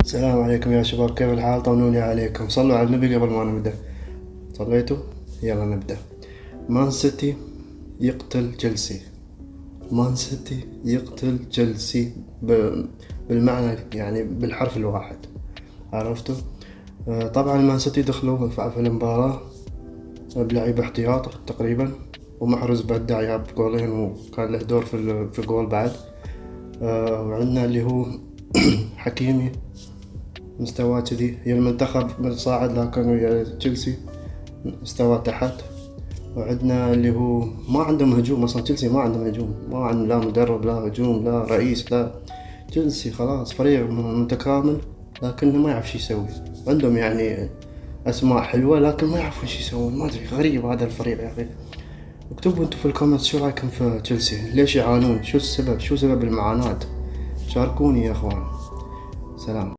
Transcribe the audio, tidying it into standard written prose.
السلام عليكم يا شباب، كيف الحال؟ طمنوني عليكم. صلوا على النبي قبل ما نبدأ. صليتوا؟ يلا نبدأ. مان سيتي يقتل تشيلسي. مان سيتي يقتل تشيلسي بالمعنى، يعني بالحرف الواحد. عرفتوا؟ طبعا مان سيتي دخلوا في المباراة بلعيبة احتياط تقريبا، ومحرز بدع جاب جولين وكان له دور في الجول بعد. وعندنا اللي هو حكيمي مستواه كذي. هي المنتخب صاعد، لكن ويا تشيلسي مستواه تحت. وعندنا اللي هو ما عندهم هجوم اصلا. تشيلسي ما عندهم هجوم، ما عندهم لا مدرب لا هجوم لا رئيس لا. تشيلسي خلاص فريق متكامل لكنه ما يعرف شي يسوي. عندهم يعني اسماء حلوة لكن ما يعرفون شي يسوون. ما ادري، غريب هذا الفريق يا اخي. اكتبوا انتم في الكومنتس شو رايكم في تشيلسي، ليش يعانون، شو السبب، شو سبب المعاناة. شاركوني يا اخوان. سلام.